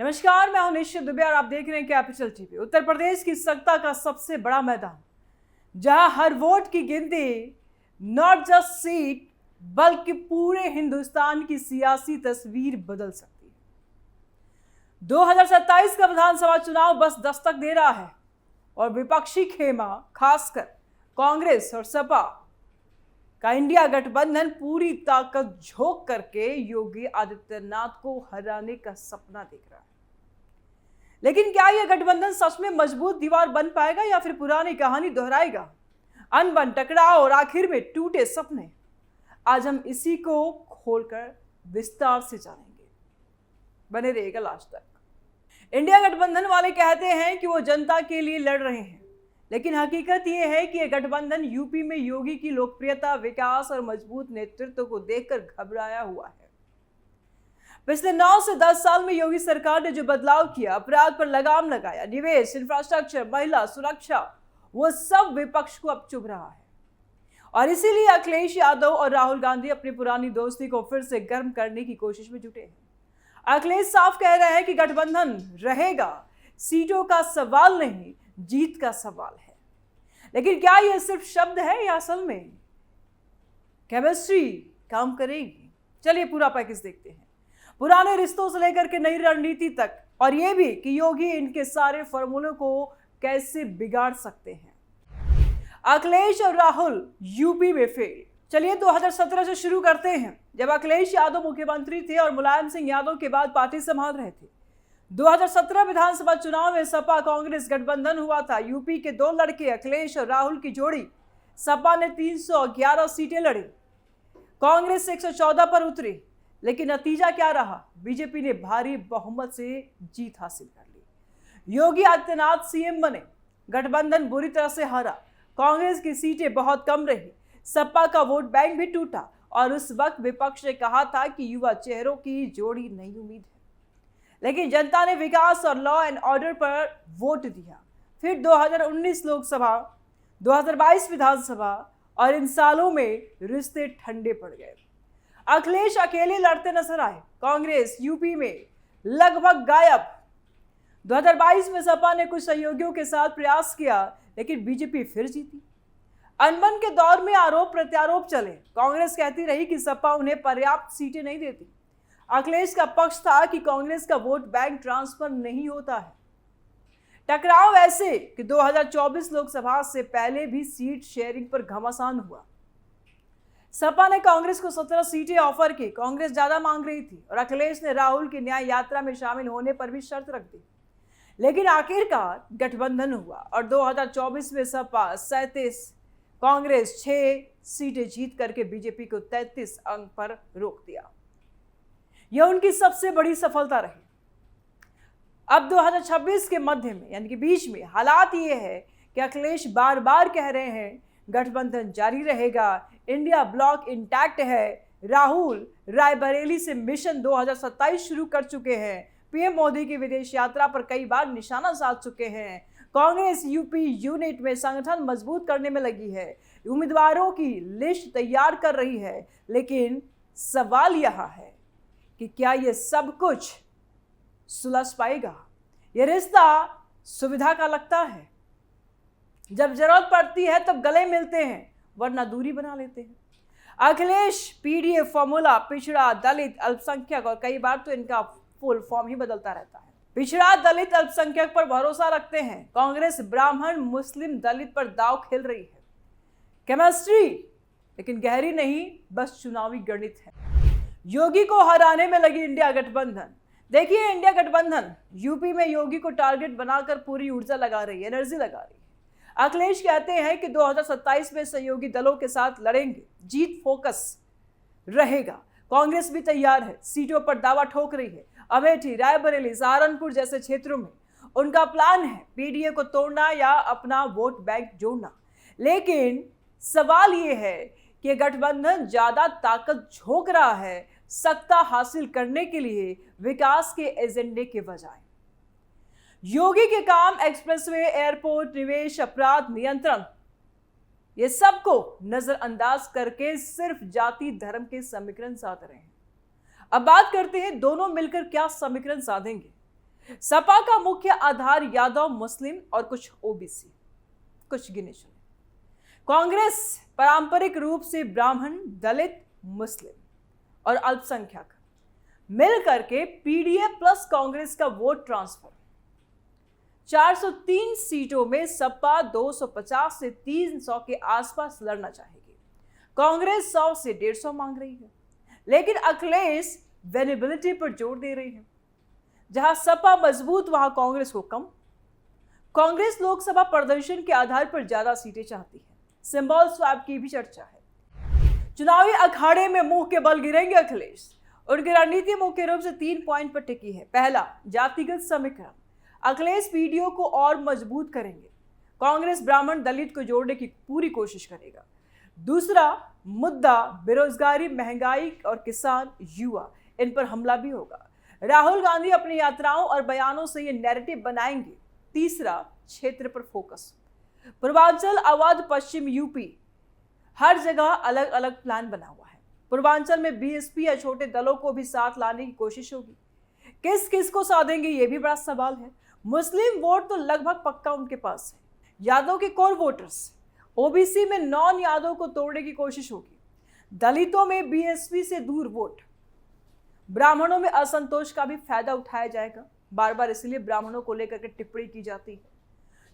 नमस्कार, मैं हूं निश्चित दुबे और आप देख रहे हैं कैपिटल टीवी। उत्तर प्रदेश की सत्ता का सबसे बड़ा मैदान, जहां हर वोट की गिनती नॉट जस्ट सीट बल्कि पूरे हिंदुस्तान की सियासी तस्वीर बदल सकती है। 2027 का विधानसभा चुनाव बस दस्तक दे रहा है और विपक्षी खेमा, खासकर कांग्रेस और सपा का इंडिया गठबंधन पूरी ताकत झोंक करके योगी आदित्यनाथ को हराने का सपना देख रहा है। लेकिन क्या यह गठबंधन सच में मजबूत दीवार बन पाएगा या फिर पुरानी कहानी दोहराएगा? अनबन, टकराव और आखिर में टूटे सपने, आज हम इसी को खोलकर विस्तार से जानेंगे। बने रहिएगा लास्ट तक। इंडिया गठबंधन वाले कहते हैं कि वो जनता के लिए लड़ रहे हैं, लेकिन हकीकत यह है कि यह गठबंधन यूपी में योगी की लोकप्रियता, विकास और मजबूत नेतृत्व को देखकर घबराया हुआ है। पिछले 9 से 10 साल में योगी सरकार ने जो बदलाव किया, अपराध पर लगाम लगाया, निवेश, इंफ्रास्ट्रक्चर, महिला सुरक्षा, वो सब विपक्ष को अब चुभ रहा है। और इसीलिए अखिलेश यादव और राहुल गांधी अपनी पुरानी दोस्ती को फिर से गर्म करने की कोशिश में जुटे हैं। अखिलेश साफ कह रहे हैं कि गठबंधन रहेगा, सीटों का सवाल नहीं, जीत का सवाल है। लेकिन क्या यह सिर्फ शब्द है या असल में केमिस्ट्री काम करेगी? चलिए पूरा पैकेज देखते हैं, पुराने रिश्तों से लेकर के नई रणनीति तक, और यह भी कि योगी इनके सारे फॉर्मूलों को कैसे बिगाड़ सकते हैं। अखिलेश और राहुल यूपी में फेल। चलिए 2017 से शुरू करते हैं, जब अखिलेश यादव मुख्यमंत्री थे और मुलायम सिंह यादव के बाद पार्टी संभाल रहे थे। 2017 विधानसभा चुनाव में सपा कांग्रेस गठबंधन हुआ था। यूपी के दो लड़के अखिलेश और राहुल की जोड़ी, सपा ने 311 सीटें लड़ी, कांग्रेस 114 पर उतरी। लेकिन नतीजा क्या रहा? बीजेपी ने भारी बहुमत से जीत हासिल कर ली। योगी आदित्यनाथ सीएम बने, गठबंधन बुरी तरह से हारा, कांग्रेस की सीटें बहुत कम रही, सपा का वोट बैंक भी टूटा। और उस वक्त विपक्ष ने कहा था कि युवा चेहरों की जोड़ी नई उम्मीद है। लेकिन जनता ने विकास और लॉ एंड ऑर्डर पर वोट दिया। फिर 2019 लोकसभा, 2022 विधानसभा, और इन सालों में रिश्ते ठंडे पड़ गए। अखिलेश अकेले लड़ते नजर आए, कांग्रेस यूपी में लगभग गायब। 2022 में सपा ने कुछ सहयोगियों के साथ प्रयास किया, लेकिन बीजेपी फिर जीती। अनबन के दौर में आरोप प्रत्यारोप चले, कांग्रेस कहती रही कि सपा उन्हें पर्याप्त सीटें नहीं देती। अखिलेश का पक्ष था कि कांग्रेस का वोट बैंक ट्रांसफर नहीं होता है। टकराव ऐसे कि 2024 लोकसभा से पहले भी सीट शेयरिंग पर घमासान हुआ। सपा ने कांग्रेस को 17 सीटें ऑफर की, कांग्रेस ज्यादा मांग रही थी, और अखिलेश ने राहुल की न्याय यात्रा में शामिल होने पर भी शर्त रख दी। लेकिन आखिरकार गठबंधन हुआ और 2024 में सपा 37, कांग्रेस 6 सीटें जीत करके बीजेपी को 33 अंक पर रोक दिया। यह उनकी सबसे बड़ी सफलता रही। अब 2026 के मध्य में, यानी कि बीच में, हालात ये है कि अखिलेश बार बार कह रहे हैं गठबंधन जारी रहेगा, इंडिया ब्लॉक इंटैक्ट है। राहुल रायबरेली से मिशन 2027 शुरू कर चुके हैं। पीएम मोदी की विदेश यात्रा पर कई बार निशाना साध चुके हैं। कांग्रेस यूपी यूनिट में संगठन मजबूत करने में लगी है, उम्मीदवारों की लिस्ट तैयार कर रही है। लेकिन सवाल यह है कि क्या यह सब कुछ सुलझ पाएगा? यह रिश्ता सुविधा का लगता है, जब जरूरत पड़ती है तब गले मिलते हैं, वरना दूरी बना लेते हैं। अखिलेश पीडीएफ फॉर्मूला, पिछड़ा, दलित, अल्पसंख्यक, और कई बार तो इनका फुल फॉर्म ही बदलता रहता है। पिछड़ा, दलित, अल्पसंख्यक पर भरोसा रखते हैं। कांग्रेस ब्राह्मण, मुस्लिम, दलित पर दांव खेल रही है। केमिस्ट्री लेकिन गहरी नहीं, बस चुनावी गणित है। योगी को हराने में लगी इंडिया गठबंधन। देखिए, इंडिया गठबंधन यूपी में योगी को टारगेट बनाकर पूरी ऊर्जा लगा रही है, एनर्जी लगा रही है। अखिलेश कहते हैं कि 2027 में सहयोगी दलों के साथ लड़ेंगे, जीत फोकस रहेगा। कांग्रेस भी तैयार है, सीटों पर दावा ठोक रही है। अमेठी, रायबरेली, सहारनपुर जैसे क्षेत्रों में उनका प्लान है पीडीए को तोड़ना या अपना वोट बैंक जोड़ना। लेकिन सवाल यह है कि गठबंधन ज्यादा ताकत झोंक रहा है सत्ता हासिल करने के लिए, विकास के एजेंडे के बजाय। योगी के काम एक्सप्रेसवे, एयरपोर्ट, निवेश, अपराध नियंत्रण, ये सबको नजरअंदाज करके सिर्फ जाति धर्म के समीकरण साध रहे हैं। अब बात करते हैं दोनों मिलकर क्या समीकरण साधेंगे। सपा का मुख्य आधार यादव, मुस्लिम और कुछ ओबीसी, कुछ गिने चुने। कांग्रेस पारंपरिक रूप से ब्राह्मण, दलित, मुस्लिम और अल्पसंख्यक मिल करके पीडीए प्लस कांग्रेस का वोट ट्रांसफर 403 सीटों में सपा 250 से 300 के आसपास लड़ना चाहेगी। कांग्रेस 100 से 150 मांग रही है, लेकिन अखिलेश वेनेबिलिटी पर जोर दे रही है। जहां सपा मजबूत वहां कांग्रेस को कम। कांग्रेस लोकसभा प्रदर्शन के आधार पर ज्यादा सीटें चाहती है। सिंबल स्वैप की भी चर्चा है। चुनावी अखाड़े में मुंह के बल गिरेंगे अखिलेश। उनकी रणनीति मुख्य रूप से 3 पॉइंट पर टिकी है। पहला, जातिगत समीकरण। अखिलेश पीडीओ को और मजबूत करेंगे। कांग्रेस ब्राह्मण दलित को जोड़ने की पूरी कोशिश करेगा। दूसरा मुद्दा, बेरोजगारी, महंगाई और किसान, युवा, इन पर हमला भी होगा। राहुल गांधी अपनी यात्राओं और बयानों से ये नैरेटिव बनाएंगे। तीसरा, क्षेत्र पर फोकस। पूर्वांचल, अवध, पश्चिम यूपी, हर जगह अलग अलग प्लान बना हुआ है। पूर्वांचल में बीएसपी या छोटे दलों को भी साथ लाने की कोशिश होगी। किस किस को साधेंगे ये भी बड़ा सवाल है। मुस्लिम वोट तो लगभग पक्का उनके पास है। यादव के कोर वोटर्स, ओबीसी में नॉन यादव को तोड़ने की कोशिश होगी। दलितों में बीएसपी से दूर वोट। ब्राह्मणों में असंतोष का भी फायदा उठाया जाएगा। बार बार इसलिए ब्राह्मणों को लेकर के टिप्पणी की जाती है।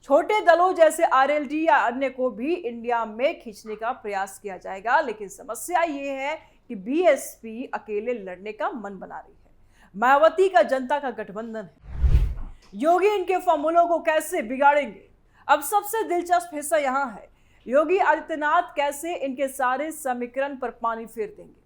छोटे दलों जैसे आरएलडी या अन्य को भी इंडिया में खींचने का प्रयास किया जाएगा, लेकिन समस्या ये है कि बीएसपी अकेले लड़ने का मन बना रही है। मायावती का जनता का गठबंधन है। योगी इनके फॉर्मूलों को कैसे बिगाड़ेंगे? अब सबसे दिलचस्प हिस्सा यहां है, योगी आदित्यनाथ कैसे इनके सारे समीकरण पर पानी फेर देंगे।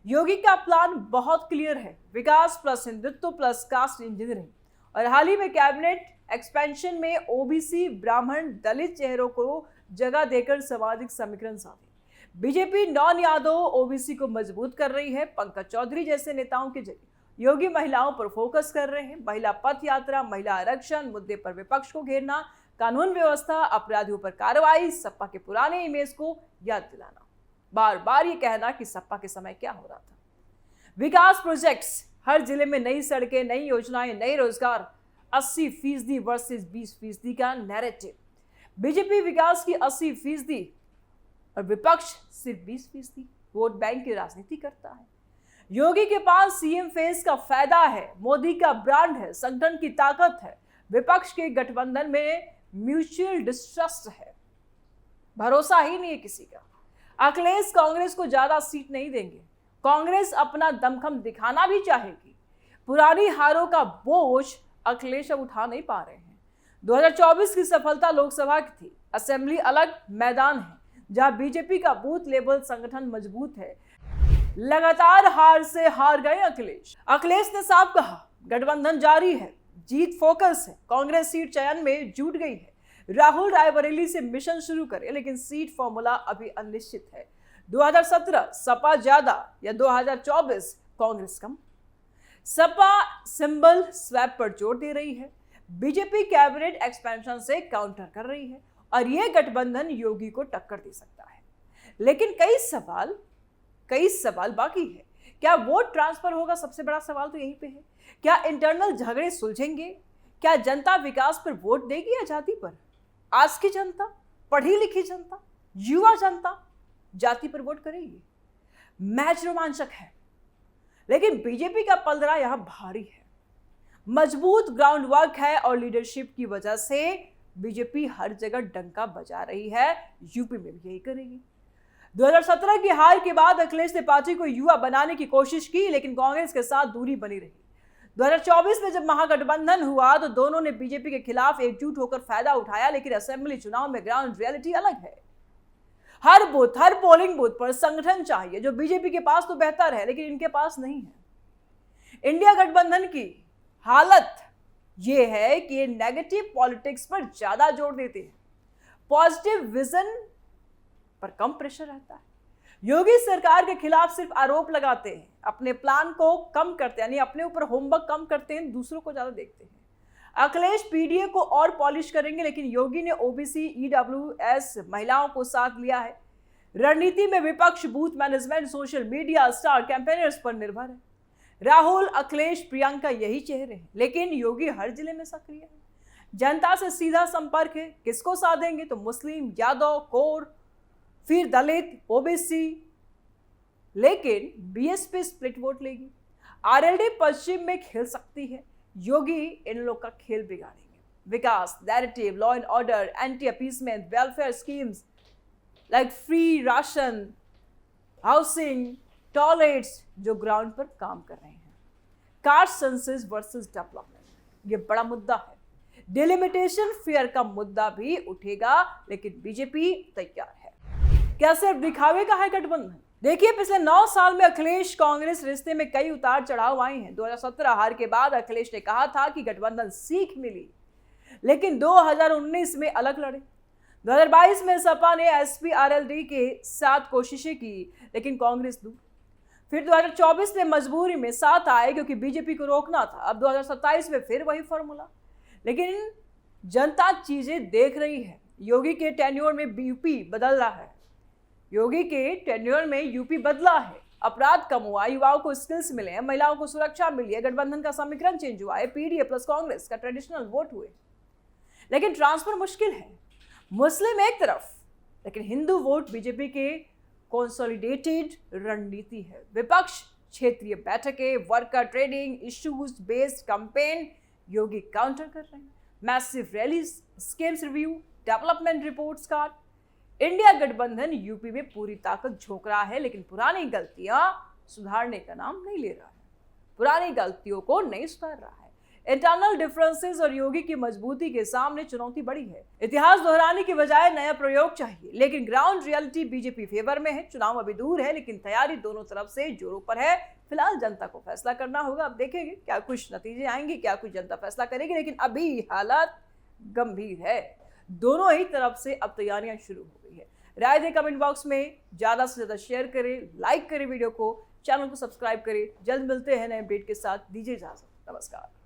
योगी का प्लान बहुत क्लियर है, विकास plus Hindutva plus caste engineering, और हाल ही में कैबिनेट एक्सपेंशन में ओबीसी, ब्राह्मण, दलित चेहरों को जगह देकर सामाजिक समीकरण साधे। बीजेपी नॉन यादव ओबीसी को मजबूत कर रही है। पंकज चौधरी जैसे नेताओं के जरिए योगी महिलाओं पर फोकस कर रहे हैं। महिला पथ यात्रा, महिला आरक्षण मुद्दे पर विपक्ष को घेरना, कानून व्यवस्था, अपराधियों पर कार्रवाई, सपा के पुराने इमेज को याद दिलाना, बार बार ये कहना कि सपा के समय क्या हो रहा था। विकास प्रोजेक्ट्स, हर जिले में नई सड़कें, नई योजनाएं, नए रोजगार, 80% वर्सेस 20% का नैरेटिव। बीजेपी विकास की 80% और विपक्ष सिर्फ 20%। वोट बैंक की राजनीति करता है। योगी के पास सीएम फेस का फायदा है, मोदी का ब्रांड है, संगठन की ताकत है। विपक्ष के गठबंधन में म्यूचुअल डिस्ट्रस्ट है, भरोसा ही नहीं है किसी का। अखिलेश कांग्रेस को ज्यादा सीट नहीं देंगे। कांग्रेस अपना दमखम दिखाना भी चाहेगी। पुरानी हारों का बोझ अखिलेश अब उठा नहीं पा रहे हैं। 2024 की सफलता लोकसभा की थी। असेंबली अलग मैदान है, जहां बीजेपी का बूथ लेवल संगठन मजबूत है। लगातार हार से हार गए अखिलेश। अखिलेश ने साफ कहा, गठबंधन जारी है, जीत फोकस है। कांग्रेस सीट चयन में जुट गई है। राहुल रायबरेली से मिशन शुरू करे, लेकिन सीट फॉर्मूला अभी अनिश्चित है। 2017 सपा ज्यादा या 2024 कांग्रेस कम। सपा सिंबल स्वैप पर जोर दे रही है। बीजेपी कैबिनेट एक्सपेंशन से काउंटर कर रही है, और यह गठबंधन योगी को टक्कर दे सकता है। लेकिन कई सवाल बाकी है। क्या वोट ट्रांसफर होगा? सबसे बड़ा सवाल तो यहीं पे है। क्या इंटरनल झगड़े सुलझेंगे? क्या जनता विकास पर वोट देगी या जाति पर? आज की जनता, पढ़ी लिखी जनता, युवा जनता जाति पर वोट करेगी। मैच रोमांचक है, लेकिन बीजेपी का पलड़ा यहां भारी है। मजबूत ग्राउंड वर्क है और लीडरशिप की वजह से बीजेपी हर जगह डंका बजा रही है। यूपी में भी यही करेगी। 2017 की हार के बाद अखिलेश ने पार्टी को युवा बनाने की कोशिश की, लेकिन कांग्रेस के साथ दूरी बनी रही। 2024 में जब महागठबंधन हुआ तो दोनों ने बीजेपी के खिलाफ एकजुट होकर फायदा उठाया, लेकिन असेंबली चुनाव में ग्राउंड रियलिटी अलग है। हर बूथ, हर पोलिंग बूथ पर संगठन चाहिए, जो बीजेपी के पास तो बेहतर है, लेकिन इनके पास नहीं है। इंडिया गठबंधन की हालत यह है कि ये नेगेटिव पॉलिटिक्स पर ज्यादा जोर देते हैं, पॉजिटिव विजन पर कम प्रेशर रहता है। योगी सरकार के खिलाफ सिर्फ आरोप लगाते हैं, अपने प्लान को कम करते हैं, यानी अपने ऊपर होमवर्क कम करते हैं, दूसरों को ज्यादा देखते हैं। अखिलेश पीडीए को और पॉलिश करेंगे, लेकिन योगी ने ओबीसी, ईडब्ल्यूएस, महिलाओं को साथ लिया है। रणनीति में विपक्ष booth management, social media, star campaigners पर निर्भर है। राहुल, अखिलेश, प्रियंका यही चेहरे हैं, लेकिन योगी हर जिले में सक्रिय है। जनता से सीधा संपर्क है। किसको साधेंगे? तो मुस्लिम, यादव, कौर, फिर दलित, ओबीसी, लेकिन बीएसपी स्प्लिट वोट लेगी। आरएलडी पश्चिम में खेल सकती है। योगी इन लोग का खेल बिगाड़ेंगे। विकास, narrative, law and order, anti appeasement, welfare schemes like free ration, housing, toilets जो ग्राउंड पर काम कर रहे हैं। कास्ट सेंसस वर्सेस डेवलपमेंट, ये बड़ा मुद्दा है। डिलिमिटेशन फेयर का मुद्दा भी उठेगा, लेकिन बीजेपी तैयार है। क्या सिर्फ दिखावे का है गठबंधन? देखिए, पिछले 9 साल में अखिलेश कांग्रेस रिश्ते में कई उतार चढ़ाव आए हैं। 2017 हार के बाद अखिलेश ने कहा था कि गठबंधन सीख मिली, लेकिन 2019 में अलग लड़े। 2022 में सपा ने एसपी आरएलडी के साथ कोशिशें की, लेकिन कांग्रेस दूर। फिर 2024 में मजबूरी में साथ आए क्योंकि बीजेपी को रोकना था। अब 2027 में फिर वही फॉर्मूला, लेकिन जनता चीजें देख रही है। योगी के टेन्योर में यूपी बदल रहा है। योगी के टेन्योर में यूपी बदला है। अपराध कम हुआ, युवाओं को स्किल्स मिले हैं, महिलाओं को सुरक्षा मिली है, गठबंधन का समीकरण चेंज हुआ है, पीडीए प्लस कांग्रेस का ट्रेडिशनल वोट हुए। लेकिन ट्रांसफर मुश्किल है। मुस्लिम एक तरफ, लेकिन हिंदू वोट बीजेपी के कंसोलिडेटेड रणनीति है। विपक्ष, क्षेत्रीय बैठकें, worker trading, issues based campaign, Yogi counter कर रहे हैं। Massive rallies, schemes review, development reports card. India गठबंधन यूपी में पूरी ताकत झोंक रहा है, लेकिन पुरानी गलतियां सुधारने का नाम नहीं ले रहा है। पुरानी गलतियों को नहीं सुधार रहा है। इंटरनल डिफरेंसेस और योगी की मजबूती के सामने चुनौती बड़ी है। इतिहास दोहराने की बजाय नया प्रयोग चाहिए, लेकिन ग्राउंड रियलिटी बीजेपी फेवर में है। चुनाव अभी दूर है, लेकिन तैयारी दोनों तरफ से जोरों पर है। फिलहाल जनता को फैसला करना होगा। अब देखेंगे क्या कुछ नतीजे आएंगे, क्या कुछ जनता फैसला करेगी, लेकिन अभी हालात गंभीर है। दोनों ही तरफ से अब तैयारियां शुरू हो गई है। राय दें कमेंट बॉक्स में, ज्यादा से ज्यादा शेयर करें, लाइक करें वीडियो को, चैनल को सब्सक्राइब करें। जल्द मिलते हैं नए अपडेट के साथ। दीजिए इजाजत। नमस्कार।